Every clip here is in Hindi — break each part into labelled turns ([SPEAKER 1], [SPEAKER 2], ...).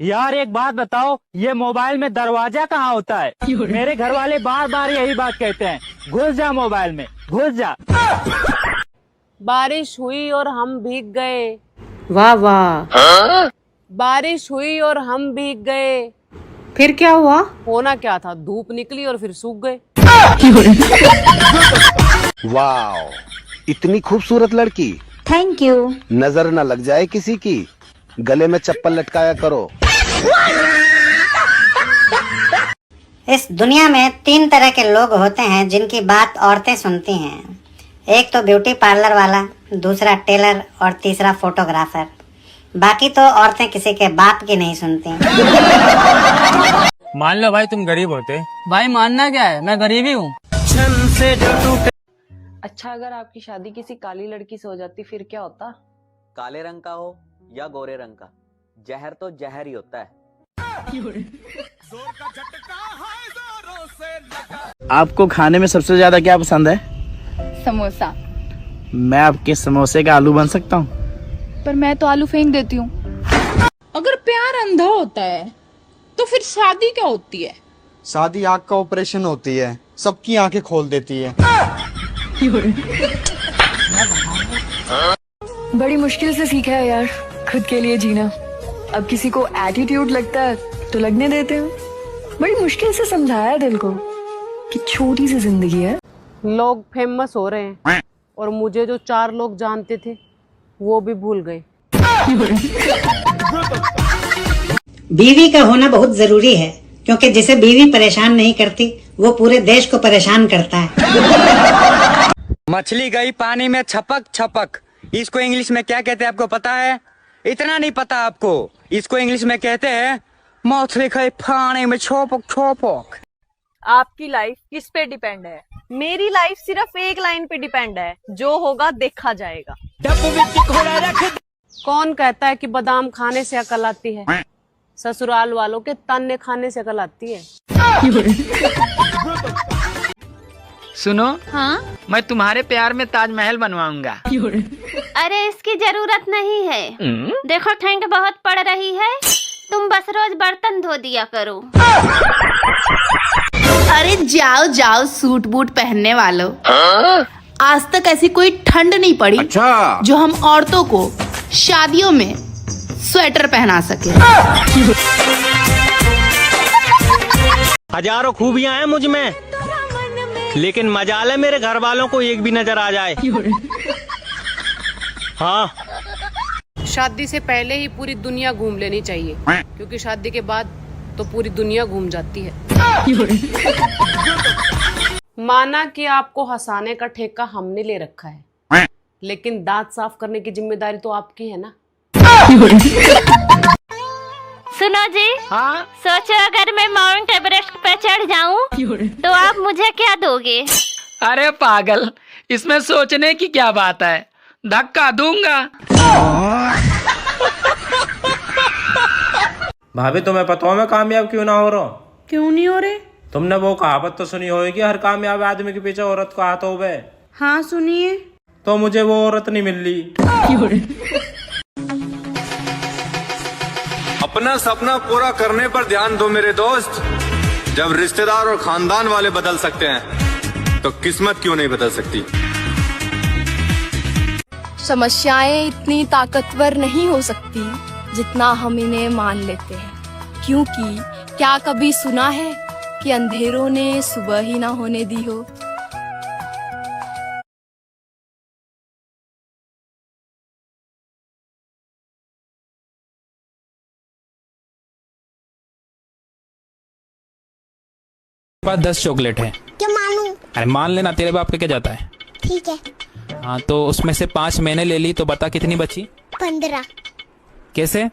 [SPEAKER 1] यार एक बात बताओ, ये मोबाइल में दरवाजा कहाँ होता है? मेरे घर वाले बार बार यही बात कहते हैं, घुस जा मोबाइल में, घुस जा।
[SPEAKER 2] बारिश हुई और हम भीग गए।
[SPEAKER 3] वाह वाह।
[SPEAKER 2] बारिश हुई और हम भीग गए।
[SPEAKER 3] फिर क्या हुआ?
[SPEAKER 2] होना क्या था, धूप निकली और फिर सूख गए।
[SPEAKER 4] वाओ, इतनी खूबसूरत लड़की।
[SPEAKER 5] Thank you.
[SPEAKER 4] नजर न लग जाए किसी की, गले में चप्पल लटकाया करो।
[SPEAKER 5] इस दुनिया में 3 तरह के लोग होते हैं जिनकी बात औरतें सुनती हैं। एक तो ब्यूटी पार्लर वाला, दूसरा टेलर और तीसरा फोटोग्राफर। बाकी तो औरतें किसी के बाप की नहीं सुनती।
[SPEAKER 1] मान लो भाई तुम गरीब होते।
[SPEAKER 2] भाई मानना क्या है, मैं गरीब ही हूँ।
[SPEAKER 6] अच्छा, अगर आपकी शादी किसी काली लड़की से हो जाती फिर क्या होता?
[SPEAKER 7] काले रंग का हो या गोरे रंग का, जहर तो जहर ही होता है।
[SPEAKER 8] आपको खाने में सबसे ज्यादा क्या पसंद है?
[SPEAKER 9] समोसा।
[SPEAKER 8] मैं आपके समोसे का आलू बन सकता हूँ?
[SPEAKER 9] पर मैं तो आलू फेंक देती हूँ।
[SPEAKER 10] अगर प्यार अंधा होता है तो फिर शादी क्या होती है?
[SPEAKER 11] शादी आँख का ऑपरेशन होती है, सबकी आंखें खोल देती है।
[SPEAKER 12] बड़ी मुश्किल से सीखा है यार खुद के लिए जीना। अब किसी को एटीट्यूड लगता है तो लगने देते हैं। बड़ी मुश्किल से समझाया है दिल को कि छोटी सी जिंदगी है।
[SPEAKER 2] लोग फेमस हो रहे हैं और मुझे जो 4 लोग जानते थे वो भी भूल गए।
[SPEAKER 5] बीवी का होना बहुत जरूरी है, क्योंकि जिसे बीवी परेशान नहीं करती वो पूरे देश को परेशान करता है।
[SPEAKER 7] मछली गई पानी में छपक छपक, इसको इंग्लिश में क्या कहते हैं आपको पता है? इतना नहीं पता आपको, इसको इंग्लिश में कहते हैं मछली गई पानी में छपक छपक।
[SPEAKER 6] आपकी लाइफ किस पे डिपेंड है? मेरी लाइफ सिर्फ एक लाइन पे डिपेंड है, जो होगा देखा जाएगा।
[SPEAKER 2] कौन कहता है कि बादाम खाने से अकल आती है? ससुराल वालों के ताने खाने से अकल आती है।
[SPEAKER 1] सुनो,
[SPEAKER 9] हाँ?
[SPEAKER 1] मैं तुम्हारे प्यार में ताजमहल बनवाऊंगा।
[SPEAKER 9] अरे इसकी जरूरत नहीं है। देखो ठंड बहुत पड़ रही है, तुम बस रोज बर्तन धो दिया करो।
[SPEAKER 10] अरे जाओ जाओ सूट बूट पहनने वालों, आज तक ऐसी कोई ठंड नहीं पड़ी जो हम औरतों को शादियों में स्वेटर पहना सके।
[SPEAKER 1] हजारों खूबियां हैं मुझ में, लेकिन मजाल है मेरे घर वालों को एक भी नजर आ जाए। हाँ,
[SPEAKER 2] शादी से पहले ही पूरी दुनिया घूम लेनी चाहिए, क्योंकि शादी के बाद तो पूरी दुनिया घूम जाती है। माना कि आपको हंसाने का ठेका हमने ले रखा है, लेकिन दांत साफ करने की जिम्मेदारी तो आपकी है ना।
[SPEAKER 9] सुनो जी,
[SPEAKER 1] हाँ?
[SPEAKER 9] सोचो अगर मैं माउंट एवरेस्ट पे चढ़ जाऊं तो आप मुझे क्या दोगे?
[SPEAKER 1] अरे पागल, इसमें सोचने की क्या बात है, धक्का दूंगा।
[SPEAKER 13] भाभी तुम्हें पता हो मैं कामयाब क्यों ना हो रहा हूँ?
[SPEAKER 3] क्यों नहीं हो रहे?
[SPEAKER 13] तुमने वो कहावत तो सुनी होगी, हर कामयाब आदमी के पीछे औरत का हाथ होवे।
[SPEAKER 3] हाँ सुनिए।
[SPEAKER 13] तो मुझे वो औरत नहीं मिल रही।
[SPEAKER 14] अपना सपना पूरा करने पर ध्यान दो मेरे दोस्त। जब रिश्तेदार और खानदान वाले बदल सकते हैं तो किस्मत क्यों नहीं बदल सकती?
[SPEAKER 12] समस्याएं इतनी ताकतवर नहीं हो सकती जितना हम इन्हें मान लेते हैं, क्योंकि क्या कभी सुना है कि अंधेरों ने सुबह ही ना होने दी हो।
[SPEAKER 15] पास 10 चॉकलेट है।
[SPEAKER 5] क्या मानूं?
[SPEAKER 15] अरे मान लेना, तेरे बाप के क्या जाता है।
[SPEAKER 5] ठीक है।
[SPEAKER 15] हाँ तो उसमें से 5 मैंने ले ली, तो बता कितनी बची?
[SPEAKER 5] 15।
[SPEAKER 15] कैसे?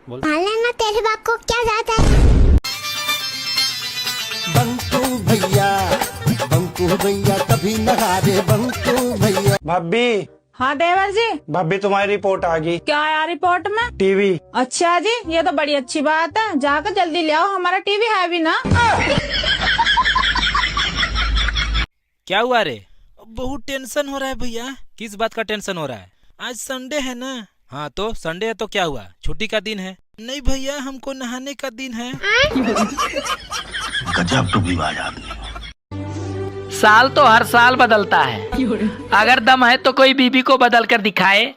[SPEAKER 5] मान लेना, तेरे बाप को क्या जाता है।
[SPEAKER 11] बंकू भैया कभी न हारे, बंकू भैया। भाभी।
[SPEAKER 3] हाँ देवर जी।
[SPEAKER 11] भाभी तुम्हारी रिपोर्ट आ गई।
[SPEAKER 3] क्या आया रिपोर्ट में?
[SPEAKER 11] टीवी।
[SPEAKER 3] अच्छा जी, ये तो बड़ी अच्छी बात है, जाकर जल्दी ले आओ, हमारा टीवी है भी ना।
[SPEAKER 15] क्या हुआ रे? बहुत टेंशन हो रहा है भैया। किस बात का टेंशन हो रहा है? आज संडे है ना। हाँ तो संडे है तो क्या हुआ, छुट्टी का दिन है। नहीं भैया, हमको नहाने का दिन है।
[SPEAKER 11] गजब टुकलीबाज आदमी।
[SPEAKER 16] साल तो हर साल बदलता है, अगर दम है तो कोई बीबी को बदल कर दिखाए।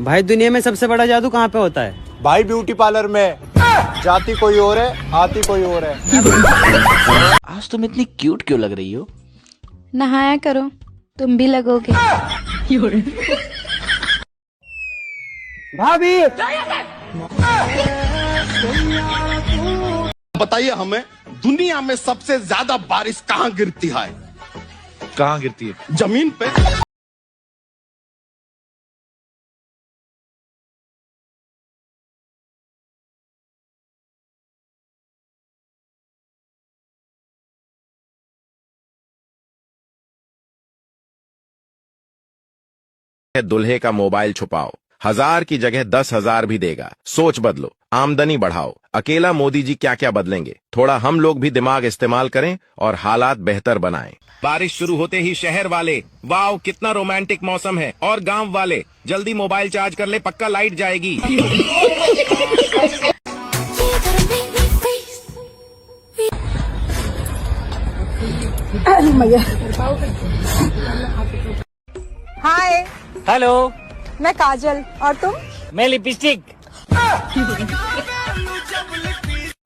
[SPEAKER 1] भाई दुनिया में सबसे बड़ा जादू कहाँ पे होता है?
[SPEAKER 13] भाई ब्यूटी पार्लर में। जाती कोई और है, आती कोई और है।
[SPEAKER 8] आज तुम इतनी क्यूट क्यों लग रही हो?
[SPEAKER 12] नहाया करो, तुम भी लगोगे।
[SPEAKER 1] भाभी
[SPEAKER 11] बताइए हमें, दुनिया में सबसे ज्यादा बारिश कहाँ गिरती है?
[SPEAKER 13] कहाँ गिरती है?
[SPEAKER 11] जमीन पे।
[SPEAKER 17] दुल्हे का मोबाइल छुपाओ, 1000 की जगह 10,000 भी देगा। सोच बदलो, आमदनी बढ़ाओ। अकेला मोदी जी क्या क्या बदलेंगे? थोड़ा हम लोग भी दिमाग इस्तेमाल करें और हालात बेहतर बनाएं। बारिश शुरू होते ही शहर वाले, वाव कितना रोमांटिक मौसम है, और गांव वाले, जल्दी मोबाइल चार्ज कर ले, पक्का लाइट जाएगी।
[SPEAKER 3] हाय,
[SPEAKER 1] हेलो,
[SPEAKER 3] मैं काजल, और तुम?
[SPEAKER 1] मैं लिपस्टिक।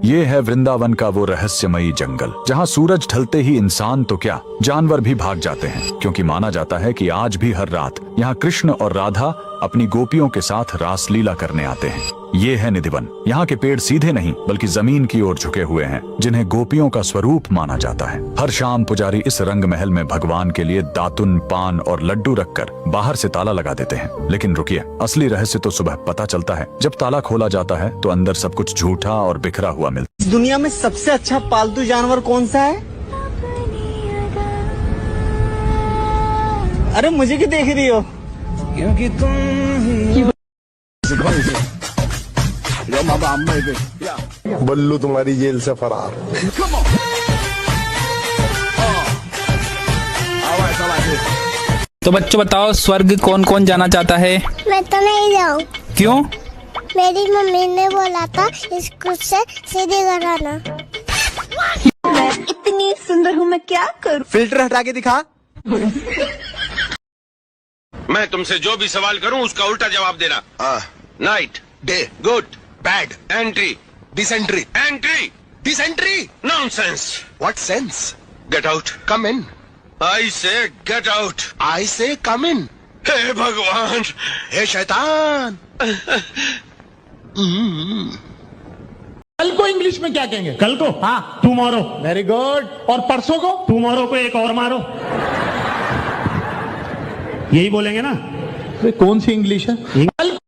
[SPEAKER 18] ये है वृंदावन का वो रहस्यमयी जंगल जहाँ सूरज ढलते ही इंसान तो क्या जानवर भी भाग जाते हैं, क्योंकि माना जाता है कि आज भी हर रात यहाँ कृष्ण और राधा अपनी गोपियों के साथ रासलीला करने आते हैं। ये है निधिवन। यहाँ के पेड़ सीधे नहीं बल्कि जमीन की ओर झुके हुए हैं, जिन्हें गोपियों का स्वरूप माना जाता है। हर शाम पुजारी इस रंग महल में भगवान के लिए दातुन, पान और लड्डू रखकर बाहर से ताला लगा देते हैं। लेकिन रुकिए, असली रहस्य तो सुबह पता चलता है। जब ताला खोला जाता है तो अंदर सब कुछ झूठा और बिखरा हुआ मिलता है।
[SPEAKER 1] इस दुनिया में सबसे अच्छा पालतू जानवर कौन सा है? अरे मुझे क्यों देख रही हो? क्योंकि तुम
[SPEAKER 11] बल्लू तुम्हारी जेल से फरार।
[SPEAKER 15] तो बच्चों बताओ, स्वर्ग कौन कौन जाना चाहता है?
[SPEAKER 9] मैं तो नहीं जाऊँ।
[SPEAKER 15] क्यों?
[SPEAKER 9] मेरी मम्मी ने बोला था स्कूल से सीधे घर आना।
[SPEAKER 3] मैं इतनी सुंदर हूँ, मैं क्या करूँ?
[SPEAKER 13] फिल्टर हटा के दिखा।
[SPEAKER 14] मैं तुमसे जो भी सवाल करूं उसका उल्टा जवाब देना। Night,
[SPEAKER 11] day,
[SPEAKER 14] good,
[SPEAKER 11] bad,
[SPEAKER 14] entry,
[SPEAKER 11] dysentery,
[SPEAKER 14] entry,
[SPEAKER 11] dysentery.
[SPEAKER 14] Nonsense.
[SPEAKER 11] What sense?
[SPEAKER 14] Get out.
[SPEAKER 11] Come in.
[SPEAKER 14] I say get out.
[SPEAKER 11] आई से कम इन।
[SPEAKER 14] हे भगवान,
[SPEAKER 11] हे शैतान।
[SPEAKER 19] कल को इंग्लिश में क्या कहेंगे? कल को? हाँ, टुमारो। Very good. और परसों को? टुमारो को एक और मारो। यही बोलेंगे ना? तो कौन सी इंग्लिश है?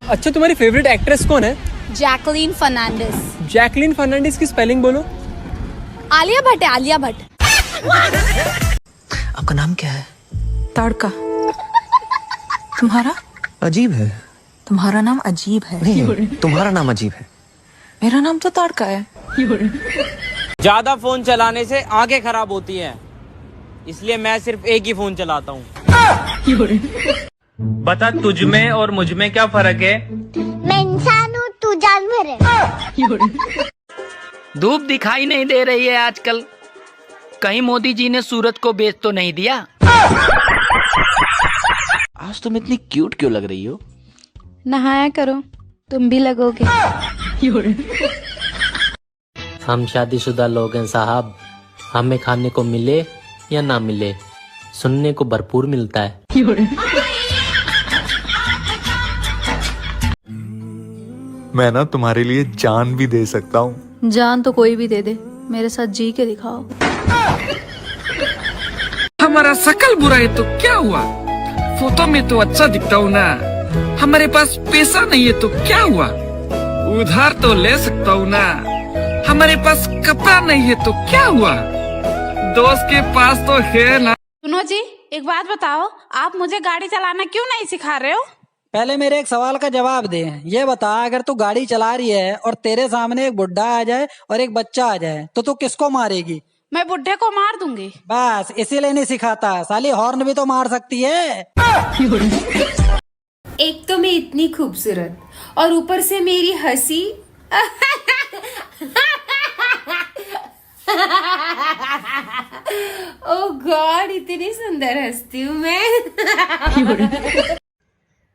[SPEAKER 1] अच्छा, तुम्हारी फेवरेट एक्ट्रेस कौन है?
[SPEAKER 12] जैकलीन फर्नांडिस।
[SPEAKER 1] जैकलीन फर्नांडिस की स्पेलिंग बोलो।
[SPEAKER 12] आलिया भट्ट है, आलिया भट्ट।
[SPEAKER 1] आपका नाम क्या है?
[SPEAKER 3] तड़का। तुम्हारा?
[SPEAKER 1] अजीब है।
[SPEAKER 3] तुम्हारा नाम अजीब है।
[SPEAKER 1] नहीं, तुम्हारा नाम अजीब है।
[SPEAKER 3] मेरा नाम तो तड़का है।
[SPEAKER 1] ज्यादा फोन चलाने से आंखें खराब होती हैं, इसलिए मैं सिर्फ एक ही फोन चलाता हूँ। बता, तुझ में और मुझ में क्या फर्क है?
[SPEAKER 9] मैं इंसान हूँ, तू जानवर है।
[SPEAKER 16] धूप दिखाई नहीं दे रही है आजकल, कहीं मोदी जी ने सूरज को बेच तो नहीं दिया?
[SPEAKER 8] आज तुम इतनी क्यूट क्यों लग रही हो?
[SPEAKER 12] नहाया करो, तुम भी लगोगे।
[SPEAKER 1] हम शादीशुदा लोग हैं साहब, हमें खाने को मिले या ना मिले, सुनने को भरपूर मिलता है।
[SPEAKER 18] मैं ना तुम्हारे लिए जान भी दे सकता हूँ।
[SPEAKER 12] जान तो कोई भी दे दे, मेरे साथ जी के दिखाओ।
[SPEAKER 16] हमारा शकल बुरा है तो क्या हुआ, फोटो में तो अच्छा दिखता हूँ ना। हमारे पास पैसा नहीं है तो क्या हुआ, उधार तो ले सकता हूँ ना। हमारे पास कपड़ा नहीं है तो क्या हुआ, दोस्त के पास तो है ना।
[SPEAKER 3] सुनो जी, एक बात बताओ, आप मुझे गाड़ी चलाना क्यों नहीं सिखा रहे हो?
[SPEAKER 1] पहले मेरे एक सवाल का जवाब दे। ये बता, अगर तू गाड़ी चला रही है और तेरे सामने एक बुढ़ा आ जाए और एक बच्चा आ जाए तो तू किसको मारेगी?
[SPEAKER 3] मैं बुढ़े को मार दूंगी।
[SPEAKER 1] बस इसीलिए नहीं सिखाता, साली हॉर्न भी तो मार सकती है।
[SPEAKER 12] एक तो मैं इतनी खूबसूरत और ऊपर से मेरी हंसी ओह गॉड, इतनी सुंदर हंसती हूँ मैं।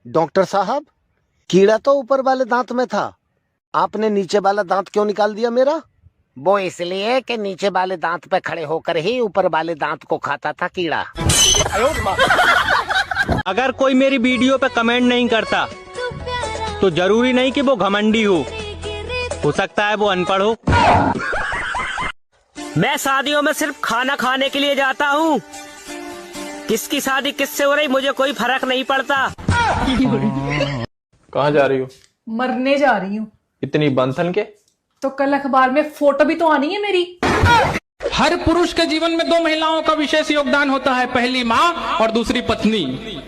[SPEAKER 4] डॉक्टर साहब, कीड़ा तो ऊपर वाले दांत में था, आपने नीचे वाला दांत क्यों निकाल दिया मेरा? वो इसलिए कि नीचे वाले दांत पे खड़े होकर ही ऊपर वाले दांत को खाता था कीड़ा।
[SPEAKER 7] अगर कोई मेरी वीडियो पे कमेंट नहीं करता तो जरूरी नहीं कि वो घमंडी हो सकता है वो अनपढ़ हो। मैं शादियों में सिर्फ खाना खाने के लिए जाता हूँ, किसकी शादी किससे हो रही मुझे कोई फर्क नहीं पड़ता।
[SPEAKER 13] कहाँ जा रही हो?
[SPEAKER 6] मरने जा रही हूँ।
[SPEAKER 13] इतनी बंधन के?
[SPEAKER 6] तो कल अखबार में फोटो भी तो आनी है मेरी।
[SPEAKER 19] हर पुरुष के जीवन में दो महिलाओं का विशेष योगदान होता है, पहली माँ और दूसरी पत्नी।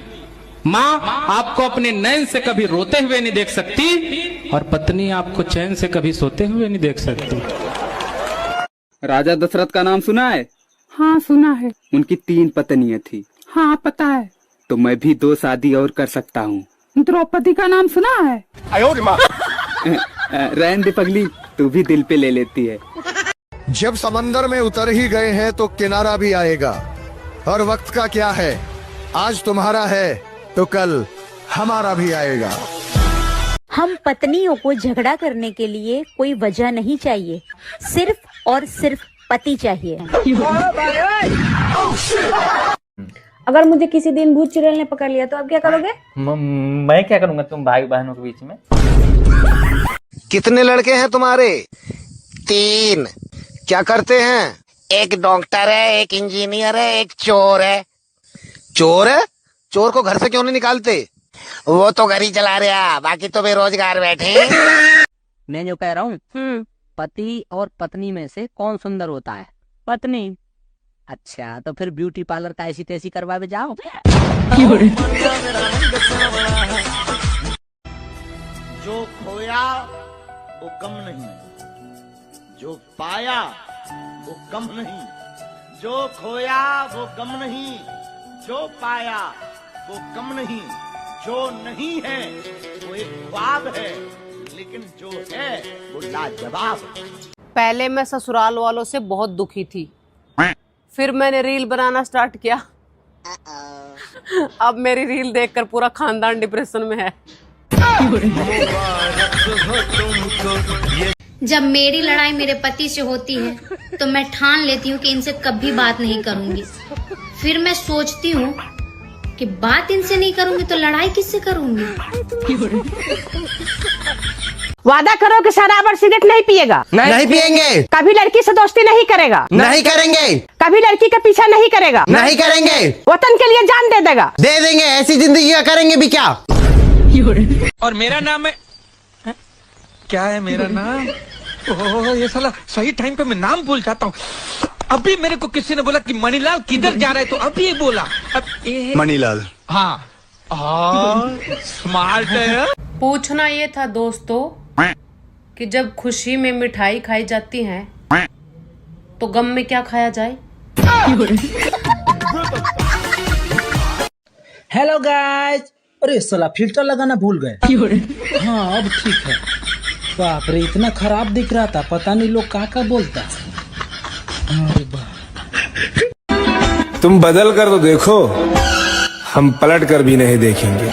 [SPEAKER 19] माँ आपको अपने नैन से कभी रोते हुए नहीं देख सकती और पत्नी आपको चैन से कभी सोते हुए नहीं देख सकती।
[SPEAKER 7] राजा दशरथ का नाम सुना है?
[SPEAKER 6] हाँ सुना है।
[SPEAKER 7] उनकी 3 पत्नियां थी।
[SPEAKER 6] हाँ पता है।
[SPEAKER 7] तो मैं भी 2 शादी और कर सकता हूँ।
[SPEAKER 6] द्रौपदी का नाम सुना है?
[SPEAKER 7] रहन दे पगली, तू भी दिल पे ले लेती है।
[SPEAKER 11] जब समंदर में उतर ही गए हैं तो किनारा भी आएगा, और वक्त का क्या है, आज तुम्हारा है तो कल हमारा भी आएगा।
[SPEAKER 5] हम पत्नियों को झगड़ा करने के लिए कोई वजह नहीं चाहिए, सिर्फ और सिर्फ पति चाहिए।
[SPEAKER 3] अगर मुझे किसी दिन भूत चुड़ैल ने पकड़ लिया तो आप क्या करोगे?
[SPEAKER 7] मैं क्या करूँगा तुम भाई बहनों के बीच में?
[SPEAKER 4] कितने लड़के हैं तुम्हारे? 3। क्या करते हैं? एक डॉक्टर है, एक इंजीनियर है, एक चोर है। चोर है? चोर को घर से क्यों नहीं निकालते? वो तो घर ही चला रहा, बाकी तो बेरोजगार बैठे।
[SPEAKER 7] मैं जो कह रहा हूँ, पति और पत्नी में से कौन सुंदर होता है?
[SPEAKER 6] पत्नी।
[SPEAKER 7] अच्छा, तो फिर ब्यूटी पार्लर का ऐसी तैसी करवावे जाओ।
[SPEAKER 11] जो खोया वो कम नहीं, जो पाया वो कम नहीं। जो खोया वो कम नहीं, जो पाया वो कम नहीं। जो नहीं है वो एक ख्वाब है, लेकिन जो है वो लाजवाब।
[SPEAKER 2] पहले मैं ससुराल वालों से बहुत दुखी थी, फिर मैंने रील बनाना स्टार्ट किया। अब मेरी रील देखकर पूरा खानदान डिप्रेशन में है।
[SPEAKER 9] जब मेरी लड़ाई मेरे पति से होती है तो मैं ठान लेती हूँ कि इनसे कभी बात नहीं करूंगी। फिर मैं सोचती हूँ कि बात इनसे नहीं करूंगी तो लड़ाई किससे करूंगी।
[SPEAKER 3] वादा करो कि शराब और सिगरेट नहीं पिएगा।
[SPEAKER 4] नहीं पिएंगे।
[SPEAKER 3] कभी लड़की से दोस्ती नहीं करेगा।
[SPEAKER 4] नहीं करेंगे।
[SPEAKER 3] कभी लड़की का पीछा नहीं करेगा।
[SPEAKER 4] नहीं करेंगे।
[SPEAKER 3] वतन के लिए जान दे देगा।
[SPEAKER 4] दे देंगे, ऐसी जिंदगी का करेंगे भी क्या।
[SPEAKER 16] और मेरा नाम है क्या है मेरा नाम? ओह, ये साला सही टाइम पे मैं नाम भूल जाता हूँ। अभी मेरे को किसी ने बोला कि मणिलाल किधर जा रहा है, तो अभी ये बोला।
[SPEAKER 11] मणिलाल।
[SPEAKER 16] हाँ, स्मार्ट है।
[SPEAKER 2] पूछना ये था दोस्तों कि जब खुशी में मिठाई खाई जाती है तो गम में क्या खाया जाए।
[SPEAKER 15] हेलो गाइस, अरे साला फिल्टर लगाना भूल गए। हाँ अब ठीक है। बाप रे, इतना खराब दिख रहा था, पता नहीं लोग क्या बोलता। अरे बाप।
[SPEAKER 13] तुम बदल कर तो देखो, हम पलट कर भी नहीं देखेंगे।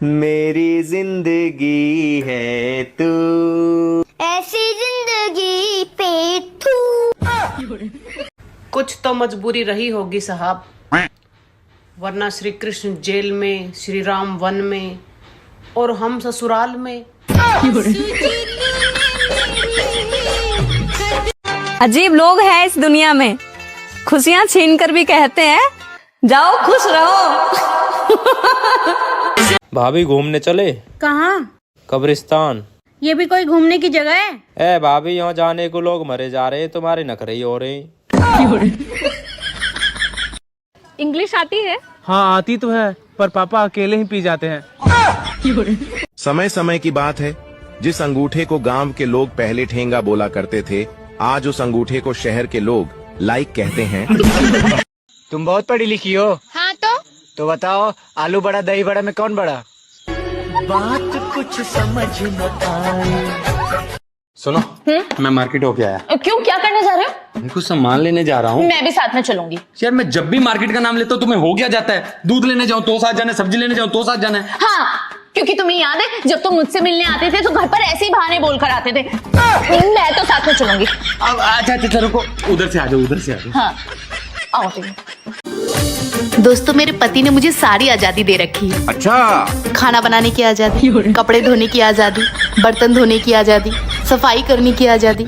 [SPEAKER 7] मेरी जिंदगी है तू,
[SPEAKER 9] ऐसी जिंदगी पे तू।
[SPEAKER 2] कुछ तो मजबूरी रही होगी साहब, वरना श्री कृष्ण जेल में, श्री राम वन में और हम ससुराल में।
[SPEAKER 6] अजीब लोग हैं इस दुनिया में, खुशियाँ छीन कर भी कहते हैं जाओ खुश रहो।
[SPEAKER 15] भाभी घूमने चले?
[SPEAKER 3] कहाँ?
[SPEAKER 15] कब्रिस्तान।
[SPEAKER 3] ये भी कोई घूमने की जगह है?
[SPEAKER 15] ए भाभी, यहाँ जाने को लोग मरे जा रहे हैं, तुम्हारे नखरे ही हो रहे हैं।
[SPEAKER 6] इंग्लिश आती है?
[SPEAKER 15] हाँ आती तो है, पर पापा अकेले ही पी जाते हैं।
[SPEAKER 17] समय समय की बात है, जिस अंगूठे को गांव के लोग पहले ठेंगा बोला करते थे, आज उस अंगूठे को शहर के लोग लाइक कहते हैं।
[SPEAKER 7] तुम बहुत पढ़ी लिखी हो।
[SPEAKER 12] हाँ तो
[SPEAKER 7] तो बताओ, आलू बड़ा दही बड़ा में कौन बड़ा?
[SPEAKER 11] बात कुछ समझ न आए।
[SPEAKER 14] सुनो, मैं मार्केट होके आया।
[SPEAKER 10] क्यों, क्या करने जा रहे हो?
[SPEAKER 14] मैं कुछ सामान लेने जा रहा हूँ।
[SPEAKER 10] मैं भी साथ में चलूंगी।
[SPEAKER 14] यार मैं जब भी मार्केट का नाम लेता हूँ तुम्हें हो गया जाता है। दूध लेने जाऊँ तो साथ जाना है, सब्जी लेने जाऊँ तो साथ जाना है।
[SPEAKER 10] हाँ, क्योंकि तुम्हें याद है जब तुम मुझसे मिलने आते थे तो घर पर ऐसे ही बहाने बोलकर आते थे। मैं तो साथ में चलूंगी।
[SPEAKER 14] अब अच्छा रुको, उधर से आ जाओ, उधर से आ जाओ।
[SPEAKER 10] हाँ, आओ तुम। दोस्तों, मेरे पति ने मुझे सारी आजादी दे रखी है।
[SPEAKER 14] अच्छा।
[SPEAKER 10] खाना बनाने की आजादी, कपड़े धोने की आजादी, बर्तन धोने की आजादी, सफाई करने की आजादी,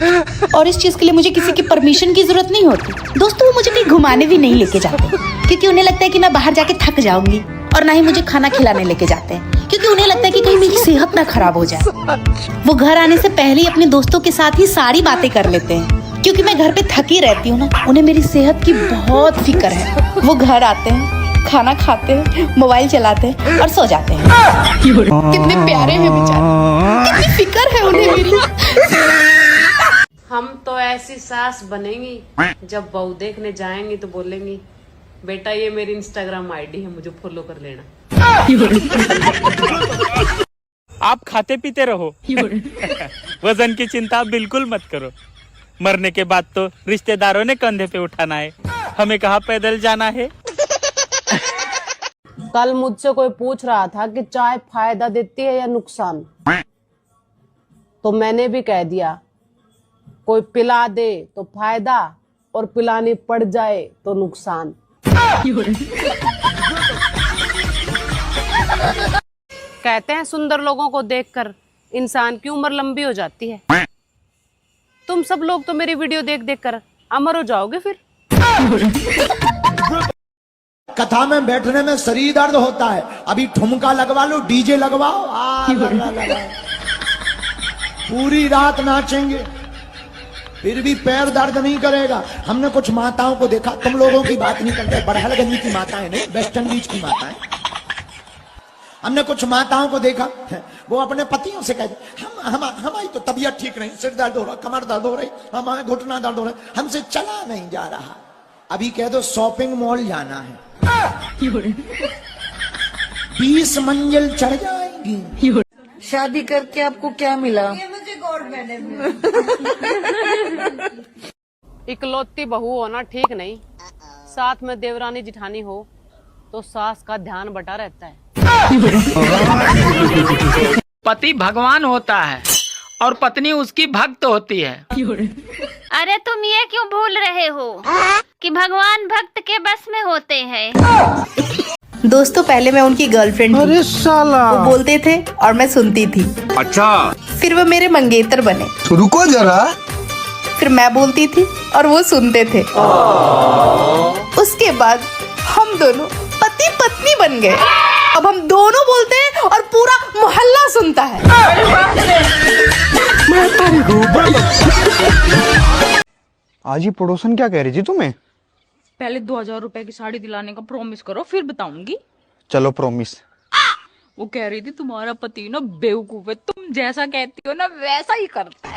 [SPEAKER 10] और इस चीज के लिए मुझे किसी की परमिशन की जरूरत नहीं होती। दोस्तों, वो मुझे कहीं घुमाने भी नहीं लेके जाते, क्योंकि उन्हें लगता है कि मैं बाहर जाके थक जाऊंगी, और ना ही मुझे खाना खिलाने लेके जाते हैं, क्योंकि उन्हें लगता है कि कहीं मेरी सेहत ना खराब हो जाए। वो घर आने से पहले ही अपने दोस्तों के साथ ही सारी बातें कर लेते हैं, क्योंकि मैं घर पे थकी रहती हूँ ना, उन्हें मेरी सेहत की बहुत फिक्र है। वो घर आते हैं, खाना खाते हैं, मोबाइल चलाते हैं और सो जाते हैं। कितने प्यारे हैं बेचारे, कितनी फिक्र है उन्हें मेरी।
[SPEAKER 2] हम तो ऐसी सास बनेंगी, जब बहू देखने जाएंगी तो बोलेंगी, बेटा ये मेरी इंस्टाग्राम आईडी है, मुझे फॉलो कर लेना।
[SPEAKER 20] आप खाते पीते रहो, वजन की चिंता बिल्कुल मत करो। मरने के बाद तो रिश्तेदारों ने कंधे पे उठाना है, हमें कहाँ पैदल जाना है।
[SPEAKER 2] कल मुझसे कोई पूछ रहा था कि चाय फायदा देती है या नुकसान, तो मैंने भी कह दिया, कोई पिला दे तो फायदा और पिलानी पड़ जाए तो नुकसान। कहते हैं सुंदर लोगों को देखकर इंसान की उम्र लंबी हो जाती है। तुम सब लोग तो मेरी वीडियो देख देख कर अमर हो जाओगे फिर।
[SPEAKER 11] कथा में बैठने में शरीर दर्द होता है, अभी ठुमका लगवा लो, डीजे लगवाओ, पूरी रात नाचेंगे, फिर भी पैर दर्द नहीं करेगा। हमने कुछ माताओं को देखा, तुम लोगों की बात नहीं करते, बड़हलगंज की माताएं नहीं, वेस्ट इंडीज की माताएं। हमने कुछ माताओं को देखा, वो अपने पतियों से कहते, हमारी तो तबीयत ठीक नहीं, सिर दर्द हो रहा, कमर दर्द हो रही, हमारे घुटना दर्द हो रहा, हमसे चला नहीं जा रहा। अभी कह दो शॉपिंग मॉल जाना है, 20 मंजिल चढ़ जाएंगी।
[SPEAKER 21] शादी करके आपको क्या मिला?
[SPEAKER 22] मुझे गॉड बेनिफिट।
[SPEAKER 2] इकलौती बहू होना ठीक नहीं, साथ में देवरानी जिठानी हो तो सास का ध्यान बटा रहता है।
[SPEAKER 16] पति भगवान होता है और पत्नी उसकी भक्त होती है।
[SPEAKER 9] अरे तुम ये क्यों भूल रहे हो कि भगवान भक्त के बस में होते हैं।
[SPEAKER 10] दोस्तों, पहले मैं उनकी गर्लफ्रेंड थी।
[SPEAKER 11] अरे साला।
[SPEAKER 10] वो बोलते थे और मैं सुनती थी।
[SPEAKER 14] अच्छा।
[SPEAKER 10] फिर वो मेरे मंगेतर बने।
[SPEAKER 11] रुको जरा।
[SPEAKER 10] फिर मैं बोलती थी और वो सुनते थे। उसके बाद हम दोनों पति पत्नी बन गए। अब हम दोनों बोलते हैं और पूरा मोहल्ला सुनता है।
[SPEAKER 13] आज ही पड़ोसन क्या कह रही थी तुम्हें?
[SPEAKER 3] पहले 2000 रुपए की साड़ी दिलाने का प्रॉमिस करो, फिर बताऊंगी।
[SPEAKER 13] चलो प्रॉमिस।
[SPEAKER 3] वो कह रही थी तुम्हारा पति ना बेवकूफ है, तुम जैसा कहती हो ना वैसा ही करता है।